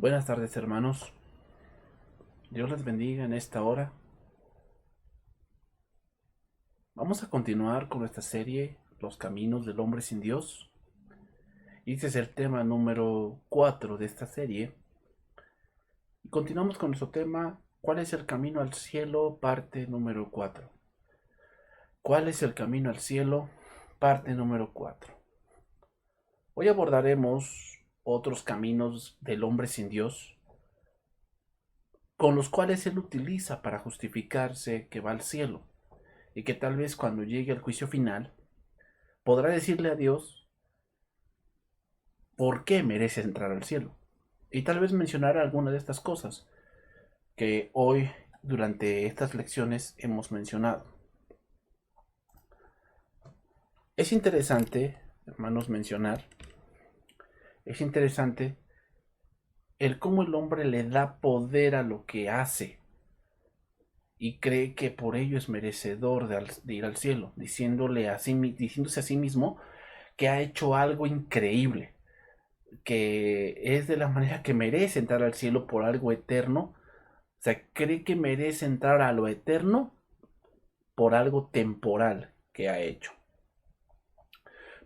Buenas tardes, hermanos. Dios les bendiga en esta hora. Vamos a continuar con nuestra serie Los caminos del hombre sin Dios. Y este es el tema número 4 de esta serie. Y continuamos con nuestro tema ¿Cuál es el camino al cielo? Parte número 4. ¿Cuál es el camino al cielo? Parte número 4. Hoy abordaremos otros caminos del hombre sin Dios, con los cuales él utiliza para justificarse que va al cielo, y que tal vez cuando llegue al juicio final podrá decirle a Dios por qué merece entrar al cielo. Y tal vez mencionar alguna de estas cosas que hoy durante estas lecciones hemos mencionado. Es interesante, hermanos, es interesante el cómo el hombre le da poder a lo que hace y cree que por ello es merecedor de ir al cielo, diciéndose a sí mismo que ha hecho algo increíble, que es de la manera que merece entrar al cielo por algo eterno. O sea, cree que merece entrar a lo eterno por algo temporal que ha hecho.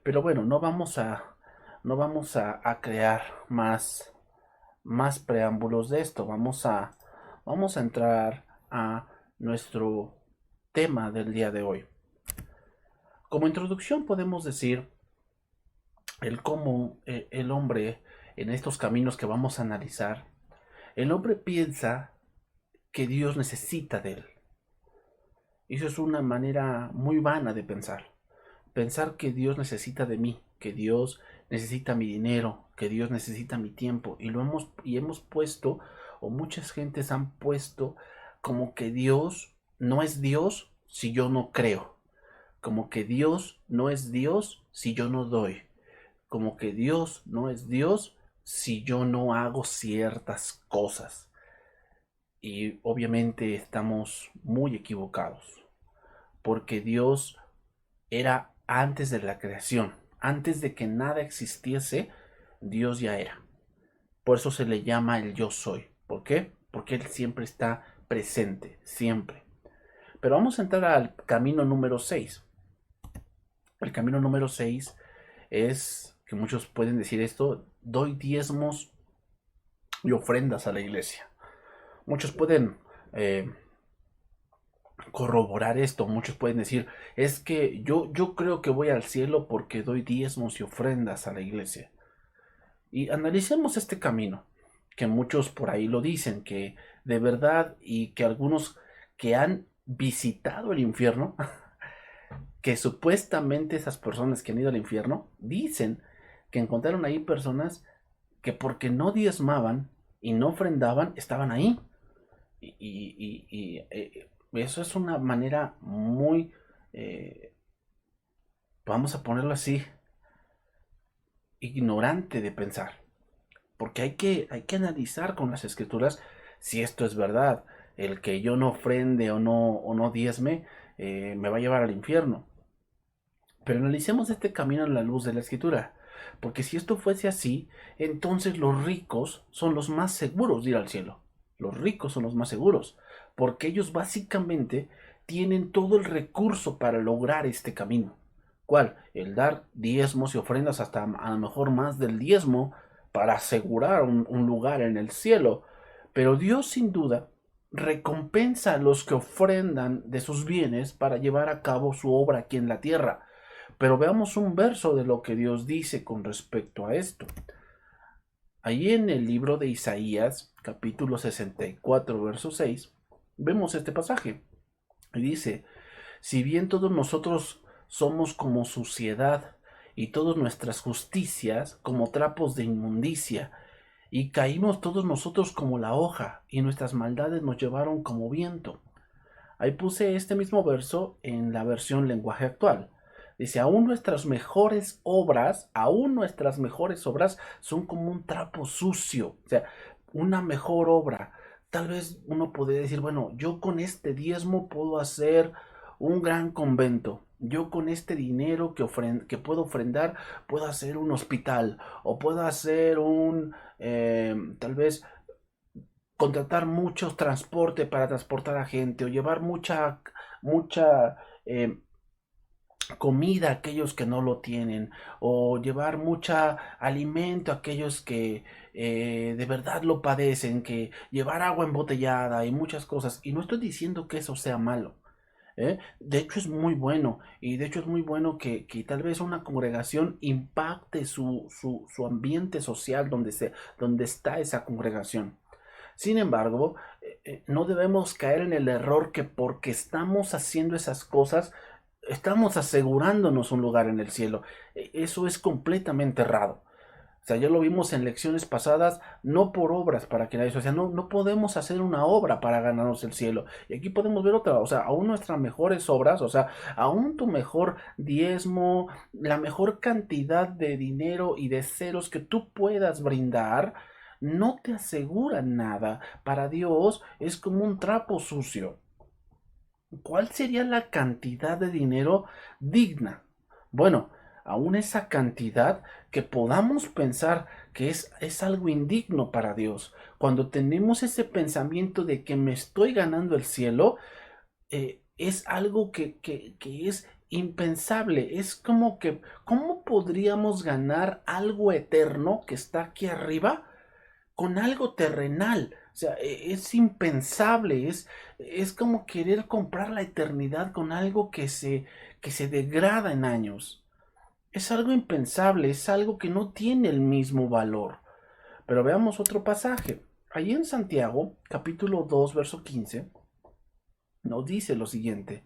Pero bueno, no vamos a crear más preámbulos de esto. Vamos a entrar a nuestro tema del día de hoy. Como introducción podemos decir el cómo el hombre, en estos caminos que vamos a analizar, el hombre piensa que Dios necesita de él. Y eso es una manera muy vana de pensar. Pensar que Dios necesita de mí, que Dios necesita mi dinero, que Dios necesita mi tiempo. Y hemos puesto, o muchas gentes han puesto, como que Dios no es Dios si yo no creo. Como que Dios no es Dios si yo no doy. Como que Dios no es Dios si yo no hago ciertas cosas. Y obviamente estamos muy equivocados, porque Dios era antes de la creación, antes de que nada existiese, Dios ya era. Por eso se le llama el yo soy. ¿Por qué? Porque Él siempre está presente, siempre. Pero vamos a entrar al camino número 6. El camino número 6 es, que muchos pueden decir esto, doy diezmos y ofrendas a la iglesia. Muchos pueden corroborar esto. Muchos pueden decir, es que yo creo que voy al cielo porque doy diezmos y ofrendas a la iglesia. Y analicemos este camino, que muchos por ahí lo dicen, que de verdad, y que algunos que han visitado el infierno, que supuestamente esas personas que han ido al infierno, dicen que encontraron ahí personas que porque no diezmaban y no ofrendaban, estaban ahí. Eso es una manera muy, vamos a ponerlo así, ignorante de pensar. Porque hay que analizar con las escrituras si esto es verdad. El que yo no ofrende o no diezme me va a llevar al infierno. Pero analicemos este camino a la luz de la escritura. Porque si esto fuese así, entonces los ricos son los más seguros de ir al cielo. Los ricos son los más seguros. Porque ellos básicamente tienen todo el recurso para lograr este camino. ¿Cuál? El dar diezmos y ofrendas, hasta a lo mejor más del diezmo, para asegurar un lugar en el cielo. Pero Dios sin duda recompensa a los que ofrendan de sus bienes para llevar a cabo su obra aquí en la tierra. Pero veamos un verso de lo que Dios dice con respecto a esto. Allí en el libro de Isaías, capítulo 64, verso 6, vemos este pasaje. Y dice, si bien todos nosotros somos como suciedad, y todas nuestras justicias como trapos de inmundicia, y caímos todos nosotros como la hoja, y nuestras maldades nos llevaron como viento. Ahí puse este mismo verso en la versión lenguaje actual. Dice, aún nuestras mejores obras son como un trapo sucio. O sea, una mejor obra. Tal vez uno podría decir, bueno, yo con este diezmo puedo hacer un gran convento. Yo con este dinero que puedo ofrendar, puedo hacer un hospital o puedo hacer tal vez contratar mucho transporte para transportar a gente o llevar mucha eh, comida a aquellos que no lo tienen o llevar mucha alimento a aquellos que de verdad lo padecen, que llevar agua embotellada y muchas cosas. Y no estoy diciendo que eso sea malo. De hecho es muy bueno y de hecho es muy bueno que tal vez una congregación impacte su ambiente social donde está esa congregación. Sin embargo, no debemos caer en el error que porque estamos haciendo esas cosas, estamos asegurándonos un lugar en el cielo. Eso es completamente errado. O sea, ya lo vimos en lecciones pasadas, no por obras para que nadie, o sea, no podemos hacer una obra para ganarnos el cielo. Y aquí podemos ver otra, o sea, aún nuestras mejores obras, o sea, aún tu mejor diezmo, la mejor cantidad de dinero y de ceros que tú puedas brindar, no te aseguran nada. Para Dios es como un trapo sucio. ¿Cuál sería la cantidad de dinero digna? Bueno, aún esa cantidad que podamos pensar que es algo indigno para Dios. Cuando tenemos ese pensamiento de que me estoy ganando el cielo, es algo que es impensable. Es como que, ¿cómo podríamos ganar algo eterno que está aquí arriba con algo terrenal? O sea, es impensable, es como querer comprar la eternidad con algo que se degrada en años. Es algo impensable, es algo que no tiene el mismo valor. Pero veamos otro pasaje. Allí en Santiago, capítulo 2, verso 15, nos dice lo siguiente.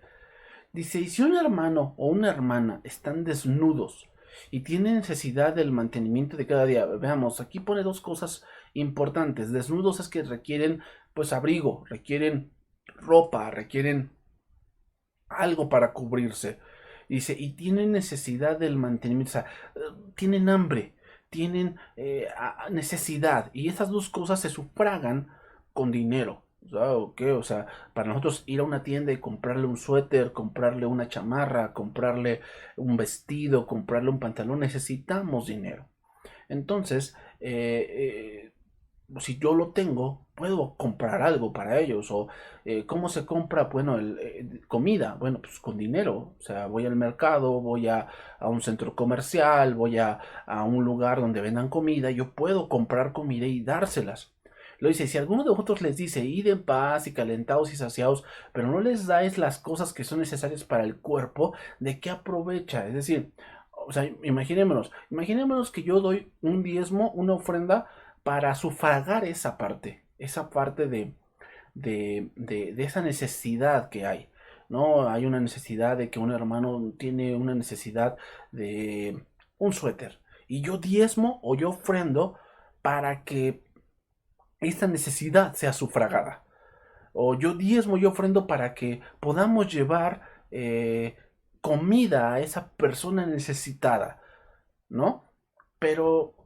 Dice, y si un hermano o una hermana están desnudos y tienen necesidad del mantenimiento de cada día, veamos, aquí pone dos cosas importantes. Desnudos es que requieren pues abrigo, requieren ropa, requieren algo para cubrirse. Dice, y tienen necesidad del mantenimiento, o sea, tienen hambre, tienen necesidad, y esas dos cosas se sufragan con dinero. ¿O qué? O sea, para nosotros ir a una tienda y comprarle un suéter, comprarle una chamarra, comprarle un vestido, comprarle un pantalón, necesitamos dinero. Entonces, si yo lo tengo, puedo comprar algo para ellos. O cómo se compra, bueno, comida, bueno, pues con dinero. O sea, voy al mercado, voy a un centro comercial, voy a un lugar donde vendan comida, yo puedo comprar comida y dárselas. Lo dice, si alguno de vosotros les dice, id en paz y calentados y saciados, pero no les dais las cosas que son necesarias para el cuerpo, ¿de qué aprovecha? Es decir, o sea, imaginémonos que yo doy un diezmo, una ofrenda, para sufragar esa parte de esa necesidad que hay. ¿No? Hay una necesidad de que un hermano tiene una necesidad de un suéter. Y yo diezmo o yo ofrendo para que esta necesidad sea sufragada. O yo diezmo, yo ofrendo para que podamos llevar comida a esa persona necesitada. ¿No? Pero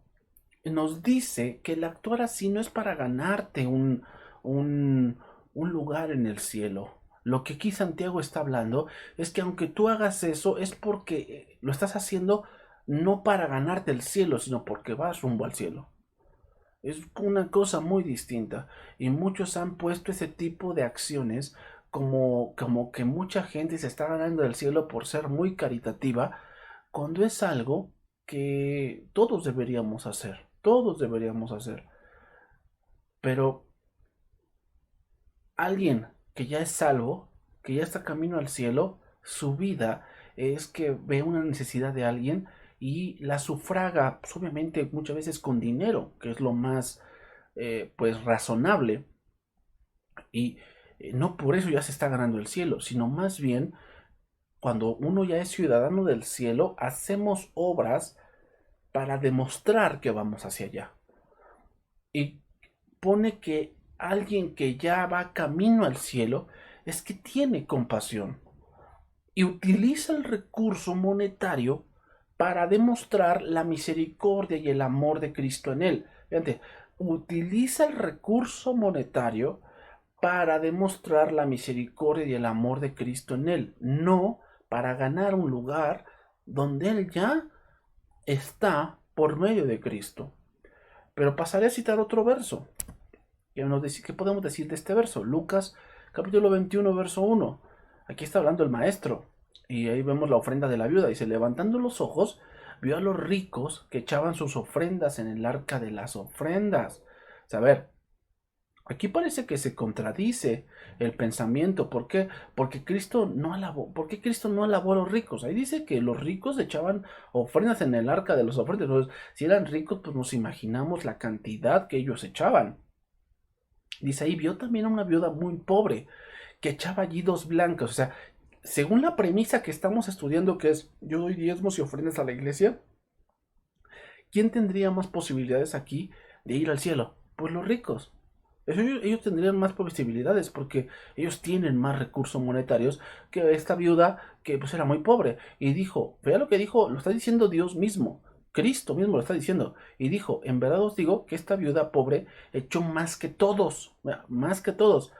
nos dice que el actuar así no es para ganarte un, un lugar en el cielo. Lo que aquí Santiago está hablando es que aunque tú hagas eso es porque lo estás haciendo no para ganarte el cielo, sino porque vas rumbo al cielo. Es una cosa muy distinta y muchos han puesto ese tipo de acciones como que mucha gente se está ganando el cielo por ser muy caritativa, cuando es algo que todos deberíamos hacer. Pero alguien que ya es salvo, que ya está camino al cielo, su vida es que ve una necesidad de alguien y la sufraga, pues obviamente muchas veces con dinero, que es lo más pues razonable, y no por eso ya se está ganando el cielo, sino más bien cuando uno ya es ciudadano del cielo, hacemos obras para demostrar que vamos hacia allá. Y pone que alguien que ya va camino al cielo es que tiene compasión y utiliza el recurso monetario para demostrar la misericordia y el amor de Cristo en él. Fíjate, utiliza el recurso monetario para demostrar la misericordia y el amor de Cristo en él, no para ganar un lugar donde él ya está por medio de Cristo. Pero pasaré a citar otro verso. ¿Qué podemos decir de este verso? Lucas capítulo 21, verso 1. Aquí está hablando el maestro. Y ahí vemos la ofrenda de la viuda. Dice, levantando los ojos, vio a los ricos que echaban sus ofrendas en el arca de las ofrendas. O sea, a ver, aquí parece que se contradice el pensamiento. ¿Por qué? Porque Cristo no alabó. ¿Por qué Cristo no alabó a los ricos? Ahí dice que los ricos echaban ofrendas en el arca de las ofrendas. Entonces, si eran ricos, pues nos imaginamos la cantidad que ellos echaban. Dice ahí, vio también a una viuda muy pobre que echaba allí 2 blancas. O sea, según la premisa que estamos estudiando, que es yo doy diezmos y ofrendas a la iglesia, ¿quién tendría más posibilidades aquí de ir al cielo? Pues los ricos. Ellos tendrían más posibilidades porque ellos tienen más recursos monetarios que esta viuda que pues era muy pobre. Y dijo, vea lo que dijo, lo está diciendo Dios mismo. Cristo mismo lo está diciendo. Y dijo, en verdad os digo que esta viuda pobre echó más que todos. Más que todos.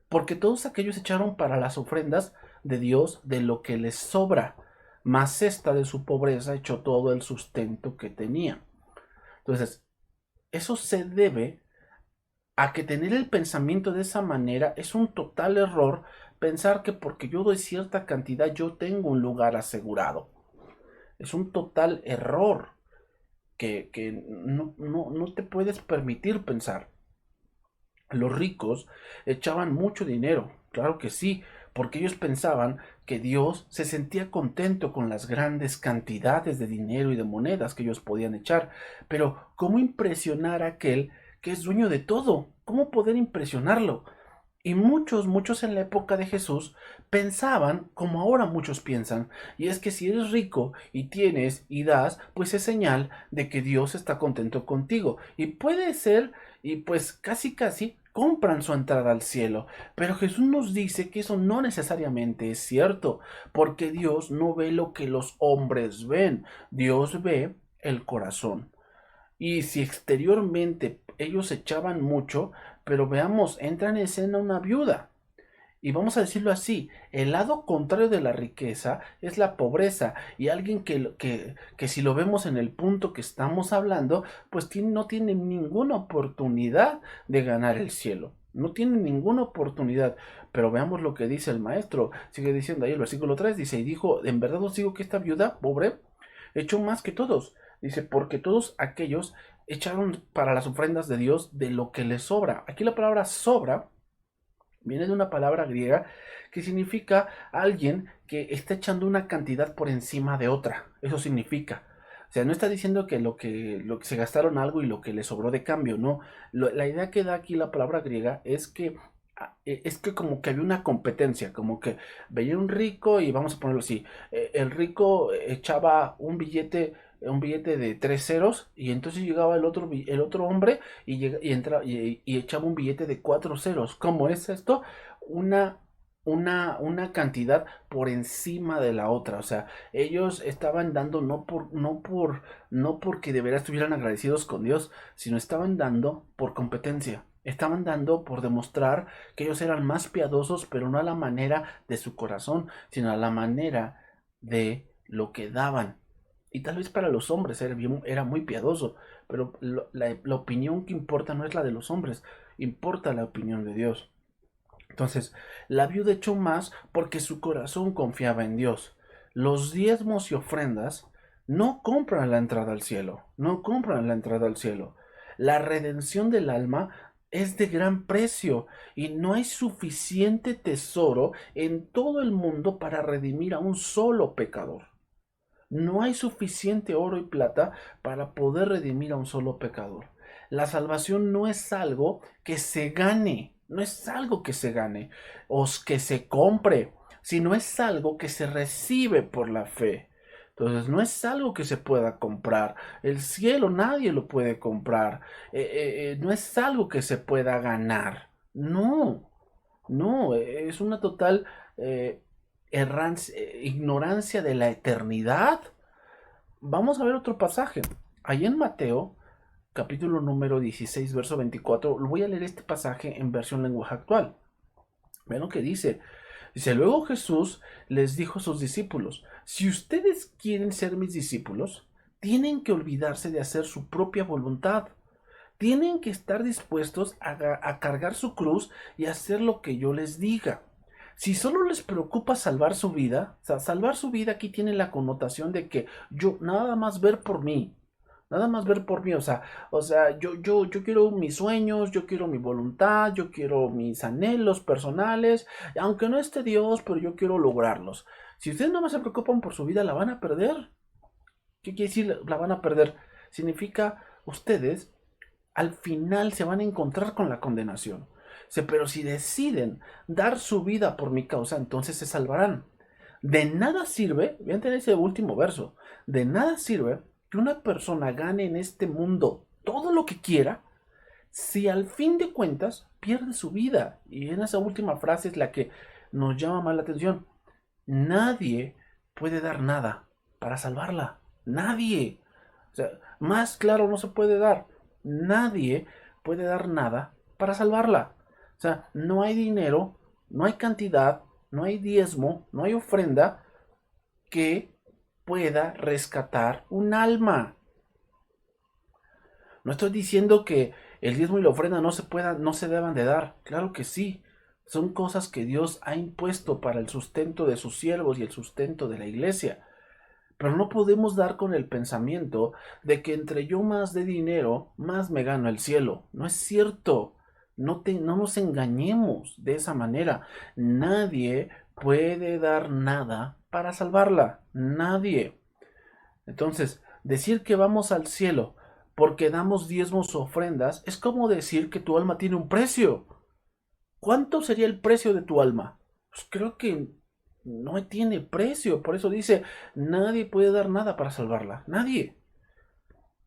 Porque todos aquellos echaron para las ofrendas de Dios de lo que les sobra. Mas esta de su pobreza echó todo el sustento que tenía. Entonces, eso se debe a que tener el pensamiento de esa manera es un total error. Pensar que porque yo doy cierta cantidad yo tengo un lugar asegurado. Es un total error que no te puedes permitir pensar. Los ricos echaban mucho dinero, claro que sí, porque ellos pensaban que Dios se sentía contento con las grandes cantidades de dinero y de monedas que ellos podían echar. Pero, ¿cómo impresionar a aquel que es dueño de todo? ¿Cómo poder impresionarlo? Y muchos en la época de Jesús pensaban como ahora muchos piensan, y es que si eres rico y tienes y das, pues es señal de que Dios está contento contigo. Y puede ser, y pues casi compran su entrada al cielo. Pero Jesús nos dice que eso no necesariamente es cierto, porque Dios no ve lo que los hombres ven, Dios ve el corazón. Y si exteriormente ellos echaban mucho, pero veamos, entra en escena una viuda. Y vamos a decirlo así, el lado contrario de la riqueza es la pobreza. Y alguien que si lo vemos en el punto que estamos hablando, pues no tiene ninguna oportunidad de ganar el cielo. No tiene ninguna oportunidad. Pero veamos lo que dice el maestro. Sigue diciendo ahí el versículo 3, dice, y dijo, en verdad os digo que esta viuda pobre echó más que todos. Dice, porque todos aquellos echaron para las ofrendas de Dios de lo que les sobra. Aquí la palabra sobra viene de una palabra griega que significa alguien que está echando una cantidad por encima de otra. Eso significa. O sea, no está diciendo que lo que se gastaron algo y lo que les sobró de cambio, no. La idea que da aquí la palabra griega es que como que había una competencia, como que veía un rico y vamos a ponerlo así, el rico echaba un billete de 3 ceros y entonces llegaba el otro hombre y echaba un billete de 4 ceros. ¿Cómo es esto? Una, una cantidad por encima de la otra. O sea, ellos estaban dando no porque de verdad estuvieran agradecidos con Dios, sino estaban dando por competencia. Estaban dando por demostrar que ellos eran más piadosos, pero no a la manera de su corazón, sino a la manera de lo que daban. Y tal vez para los hombres era muy piadoso, pero la opinión que importa no es la de los hombres, importa la opinión de Dios. Entonces, la viuda echó más porque su corazón confiaba en Dios. Los diezmos y ofrendas no compran la entrada al cielo, no compran la entrada al cielo. La redención del alma es de gran precio y no hay suficiente tesoro en todo el mundo para redimir a un solo pecador. No hay suficiente oro y plata para poder redimir a un solo pecador. La salvación no es algo que se gane, no es algo que se gane o que se compre, sino es algo que se recibe por la fe. Entonces no es algo que se pueda comprar. El cielo nadie lo puede comprar. No es algo que se pueda ganar. No, no, es una total eh, ignorancia de la eternidad. Vamos a ver otro pasaje. Ahí en Mateo, capítulo número 16, verso 24, voy a leer este pasaje en versión lenguaje actual. Vean lo que dice. Dice, luego Jesús les dijo a sus discípulos, si ustedes quieren ser mis discípulos, tienen que olvidarse de hacer su propia voluntad. Tienen que estar dispuestos a cargar su cruz y hacer lo que yo les diga. Si solo les preocupa salvar su vida, o sea, salvar su vida aquí tiene la connotación de que yo nada más ver por mí, nada más ver por mí, yo quiero mis sueños, yo quiero mi voluntad, yo quiero mis anhelos personales, aunque no esté Dios, pero yo quiero lograrlos. Si ustedes nada más se preocupan por su vida, la van a perder. ¿Qué quiere decir la van a perder? Significa ustedes al final se van a encontrar con la condenación. Pero si deciden dar su vida por mi causa, entonces se salvarán. De nada sirve, vean ese último verso, de nada sirve que una persona gane en este mundo todo lo que quiera si al fin de cuentas pierde su vida. Y en esa última frase es la que nos llama más la atención. Nadie puede dar nada para salvarla. Nadie. O sea, más claro no se puede dar. Nadie puede dar nada para salvarla. O sea, no hay dinero, no hay cantidad, no hay diezmo, no hay ofrenda que pueda rescatar un alma. No estoy diciendo que el diezmo y la ofrenda no se deban de dar. Claro que sí. Son cosas que Dios ha impuesto para el sustento de sus siervos y el sustento de la iglesia. Pero no podemos dar con el pensamiento de que entre yo más de dinero, más me gano el cielo. No es cierto. No nos engañemos de esa manera. Nadie puede dar nada para salvarla. Nadie. Entonces, decir que vamos al cielo porque damos diezmos o ofrendas es como decir que tu alma tiene un precio. ¿Cuánto sería el precio de tu alma? Pues creo que no tiene precio. Por eso dice, nadie puede dar nada para salvarla. Nadie.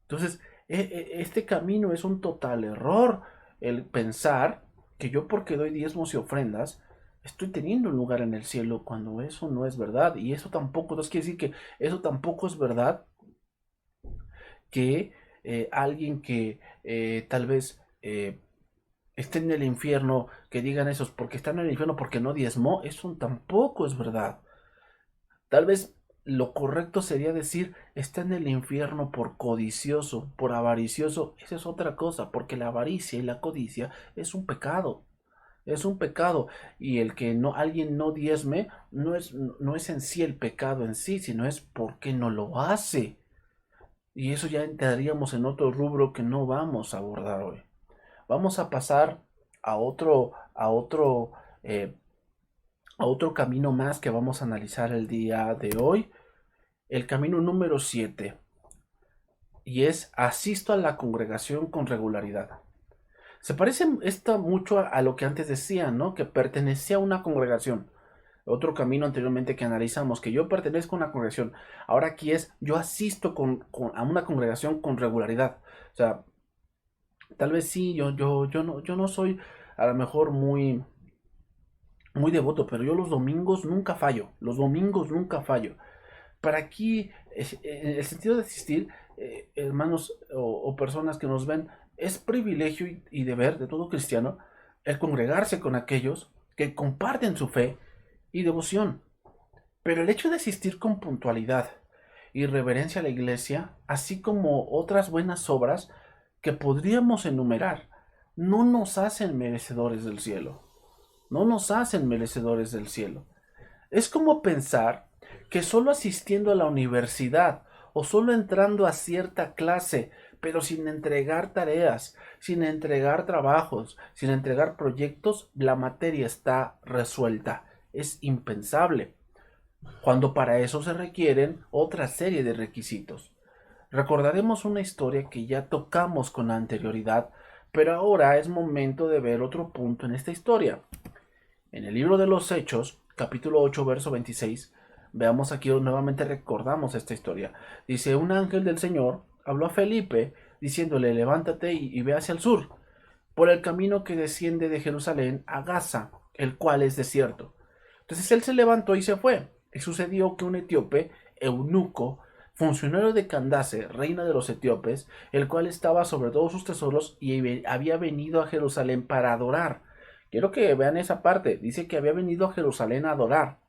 Entonces, este camino es un total error. El pensar que yo porque doy diezmos y ofrendas, estoy teniendo un lugar en el cielo cuando eso no es verdad. Y eso tampoco, entonces quiere decir que eso tampoco es verdad que alguien que tal vez esté en el infierno, que digan esos porque están en el infierno porque no diezmó, eso tampoco es verdad. Tal vez lo correcto sería decir está en el infierno por codicioso, por avaricioso. Esa es otra cosa, porque la avaricia y la codicia es un pecado. Es un pecado. Y el que no, alguien no diezme no es en sí el pecado en sí, sino es porque no lo hace. Y eso ya entraríamos en otro rubro que no vamos a abordar hoy. Vamos a pasar a eh, otro camino más que vamos a analizar el día de hoy. El camino número 7. Y es asisto a la congregación con regularidad. Se parece esto mucho a lo que antes decía, ¿no? Que pertenecía a una congregación. Otro camino anteriormente que analizamos, que yo pertenezco a una congregación. Ahora aquí es, yo asisto a una congregación con regularidad. O sea, tal vez sí, yo no soy a lo mejor muy devoto, pero yo los domingos nunca fallo. Los domingos nunca fallo. Para aquí, en el sentido de asistir, hermanos o personas que nos ven, es privilegio y deber de todo cristiano el congregarse con aquellos que comparten su fe y devoción. Pero el hecho de asistir con puntualidad y reverencia a la iglesia, así como otras buenas obras que podríamos enumerar, no nos hacen merecedores del cielo. No nos hacen merecedores del cielo. Es como pensar que solo asistiendo a la universidad o solo entrando a cierta clase, pero sin entregar tareas, sin entregar trabajos, sin entregar proyectos, la materia está resuelta. Es impensable, cuando para eso se requieren otra serie de requisitos. Recordaremos una historia que ya tocamos con anterioridad, pero ahora es momento de ver otro punto en esta historia. En el libro de los Hechos, capítulo 8, verso 26, veamos aquí nuevamente recordamos esta historia. Dice, un ángel del Señor habló a Felipe diciéndole, levántate y ve hacia el sur, por el camino que desciende de Jerusalén a Gaza, el cual es desierto. Entonces él se levantó y se fue. Y sucedió que un etíope, eunuco, funcionario de Candace, reina de los etíopes, el cual estaba sobre todos sus tesoros y había venido a Jerusalén para adorar, Quiero que vean esa parte. Dice que había venido a Jerusalén a adorar.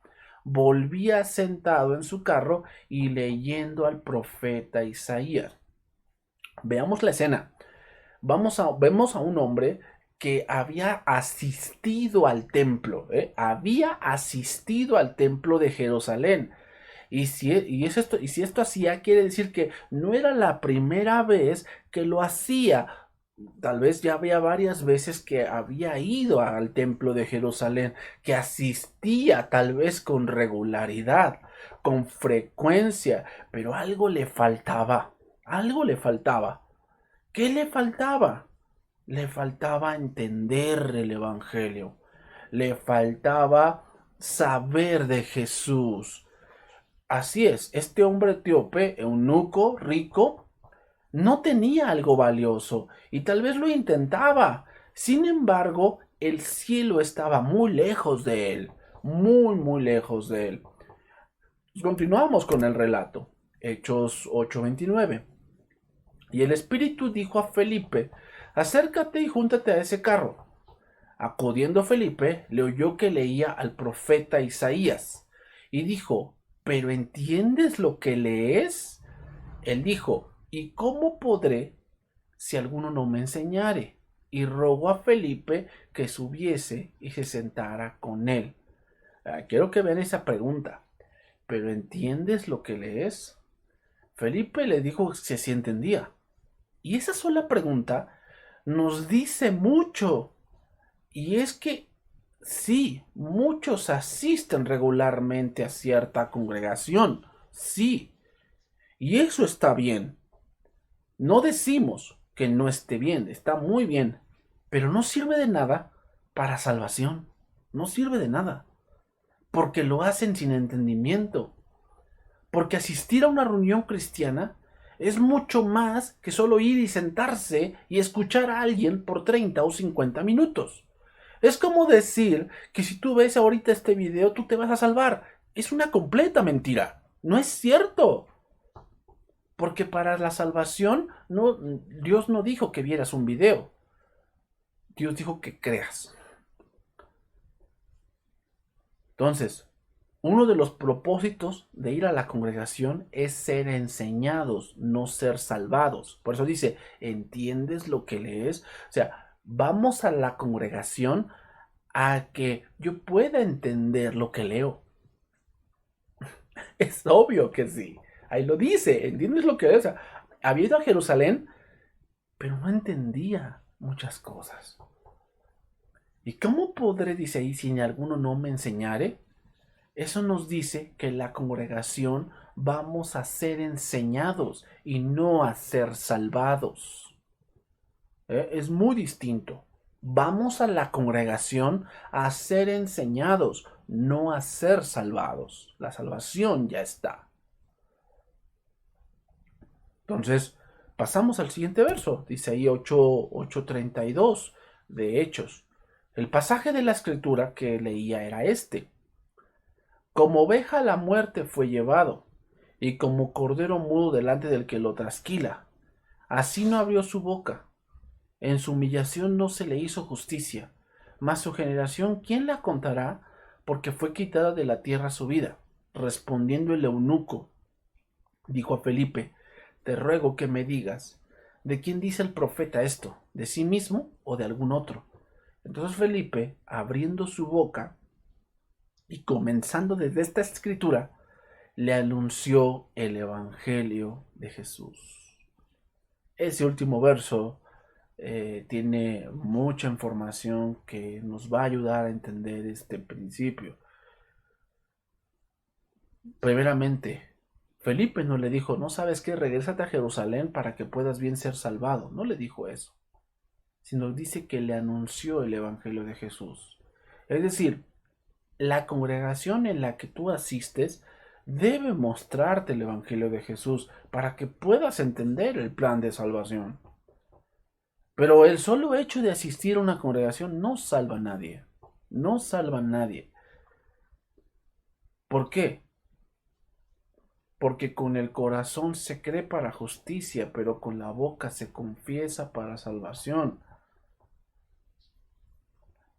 Volvía sentado en su carro y leyendo al profeta Isaías. Veamos la escena. Vemos a un hombre que había asistido al templo, había asistido al templo de Jerusalén. Y si esto hacía, quiere decir que no era la primera vez que lo hacía. Tal vez ya había varias veces que había ido al templo de Jerusalén, que asistía tal vez con regularidad, con frecuencia, pero algo le faltaba, algo le faltaba. ¿Qué le faltaba? Le faltaba entender el Evangelio, le faltaba saber de Jesús. Así es, este hombre etíope, eunuco, rico, no tenía algo valioso y tal vez lo intentaba. Sin embargo, el cielo estaba muy lejos de él, muy, muy lejos de él. Continuamos con el relato. Hechos 8:29. Y el Espíritu dijo a Felipe, acércate y júntate a ese carro. Acudiendo Felipe, le oyó que leía al profeta Isaías y dijo, ¿pero entiendes lo que lees? Él dijo, ¿y cómo podré si alguno no me enseñare? Y rogó a Felipe que subiese y se sentara con él. Quiero que vean esa pregunta. ¿Pero entiendes lo que lees? Felipe le dijo que sí entendía. Y esa sola pregunta nos dice mucho. Y es que sí, muchos asisten regularmente a cierta congregación. Sí. Y eso está bien. No decimos que no esté bien, está muy bien. Pero no sirve de nada para salvación. No sirve de nada. Porque lo hacen sin entendimiento. Porque asistir a una reunión cristiana es mucho más que solo ir y sentarse y escuchar a alguien por 30 o 50 minutos. Es como decir que si tú ves ahorita este video, tú te vas a salvar. Es una completa mentira. No es cierto. Porque para la salvación, no, Dios no dijo que vieras un video. Dios dijo que creas. Entonces, uno de los propósitos de ir a la congregación es ser enseñados, no ser salvados. Por eso dice, ¿entiendes lo que lees? O sea, vamos a la congregación a que yo pueda entender lo que leo. Es obvio que sí. Ahí lo dice, ¿entiendes lo que lees? O sea, había ido a Jerusalén, pero no entendía muchas cosas. ¿Y cómo podré, dice ahí, si alguno no me enseñare? Eso nos dice que en la congregación vamos a ser enseñados y no a ser salvados. Es muy distinto. Vamos a la congregación a ser enseñados, no a ser salvados. La salvación ya está. Entonces, pasamos al siguiente verso. Dice ahí 8:32 de Hechos. El pasaje de la escritura que leía era este. Como oveja a la muerte fue llevado, y como cordero mudo delante del que lo trasquila. Así no abrió su boca. En su humillación no se le hizo justicia. Mas su generación, ¿quién la contará? Porque fue quitada de la tierra su vida. Respondiendo el eunuco, dijo a Felipe, te ruego que me digas, ¿de quién dice el profeta esto? ¿De sí mismo o de algún otro? Entonces Felipe, abriendo su boca y comenzando desde esta escritura, le anunció el Evangelio de Jesús. Ese último verso tiene mucha información que nos va a ayudar a entender este principio. Primeramente, Felipe no le dijo, no sabes qué, regrésate a Jerusalén para que puedas bien ser salvado. No le dijo eso, sino dice que le anunció el Evangelio de Jesús. Es decir, la congregación en la que tú asistes debe mostrarte el Evangelio de Jesús para que puedas entender el plan de salvación. Pero el solo hecho de asistir a una congregación no salva a nadie. No salva a nadie. ¿Por qué? Porque con el corazón se cree para justicia, pero con la boca se confiesa para salvación.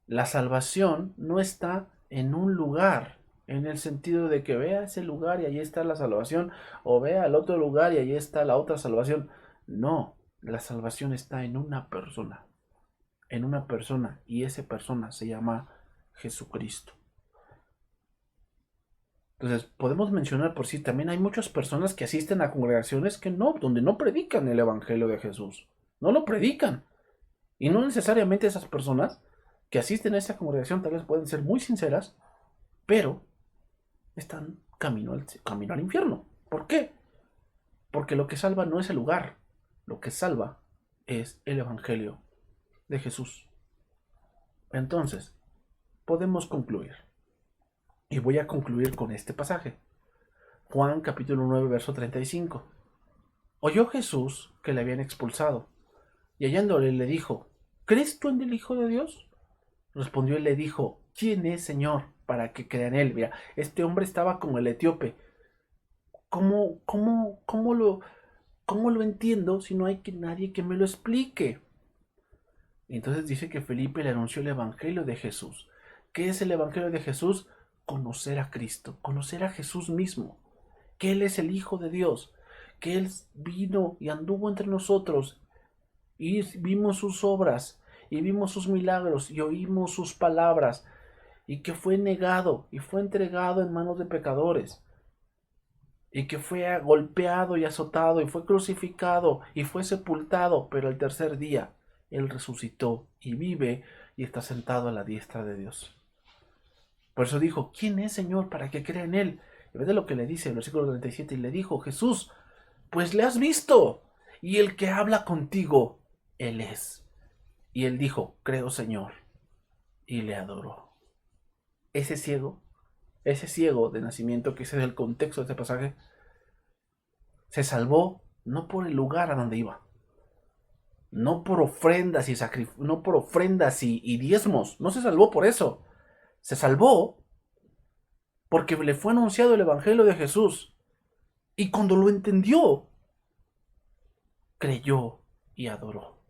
La salvación no está en un lugar, en el sentido de que vea ese lugar y ahí está la salvación, o vea el otro lugar y ahí está la otra salvación. No, la salvación está en una persona, y esa persona se llama Jesucristo. Entonces, podemos mencionar por sí, también hay muchas personas que asisten a congregaciones que no, donde no predican el Evangelio de Jesús. No lo predican. Y no necesariamente esas personas que asisten a esa congregación tal vez pueden ser muy sinceras, pero están camino al infierno. ¿Por qué? Porque lo que salva no es el lugar, lo que salva es el Evangelio de Jesús. Entonces, podemos concluir. Y voy a concluir con este pasaje. Juan capítulo 9, verso 35. Oyó Jesús que le habían expulsado, y hallándole le dijo, ¿crees tú en el Hijo de Dios? Respondió y le dijo, ¿quién es, Señor, para que crea en él? Mira, este hombre estaba como el etíope. ¿Cómo lo entiendo si no hay nadie que me lo explique? Y entonces dice que Felipe le anunció el Evangelio de Jesús. ¿Qué es el Evangelio de Jesús? Conocer a Cristo, conocer a Jesús mismo, que Él es el Hijo de Dios, que Él vino y anduvo entre nosotros y vimos sus obras y vimos sus milagros y oímos sus palabras, y que fue negado y fue entregado en manos de pecadores, y que fue golpeado y azotado y fue crucificado y fue sepultado, pero el tercer día Él resucitó y vive y está sentado a la diestra de Dios. Por eso dijo, ¿quién es, Señor, para que crea en Él? Y ve de lo que le dice el versículo 37, y le dijo, Jesús, pues le has visto, y el que habla contigo, Él es. Y él dijo, creo, Señor, y le adoró. Ese ciego de nacimiento, que ese es el contexto de este pasaje, se salvó no por el lugar a donde iba, no por ofrendas y no por ofrendas y diezmos, no se salvó por eso, se salvó porque le fue anunciado el Evangelio de Jesús, y cuando lo entendió, creyó y adoró.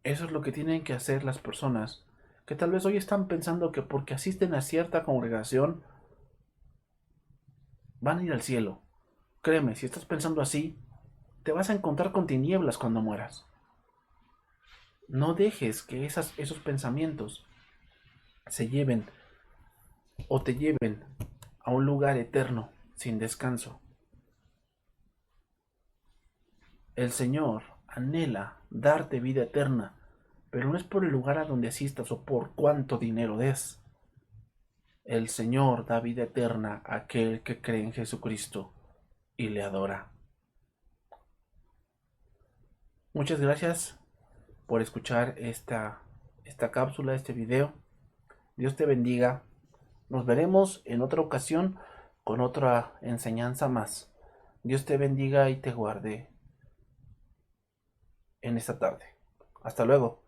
Eso es lo que tienen que hacer las personas que tal vez hoy están pensando que porque asisten a cierta congregación van a ir al cielo. Créeme, si estás pensando así, te vas a encontrar con tinieblas cuando mueras. No dejes que esos pensamientos se lleven o te lleven a un lugar eterno sin descanso. El Señor anhela darte vida eterna, pero no es por el lugar a donde asistas o por cuánto dinero des. El Señor da vida eterna a aquel que cree en Jesucristo y le adora. Muchas gracias por escuchar esta cápsula, este video. Dios te bendiga. Nos veremos en otra ocasión con otra enseñanza más. Dios te bendiga y te guarde en esta tarde. Hasta luego.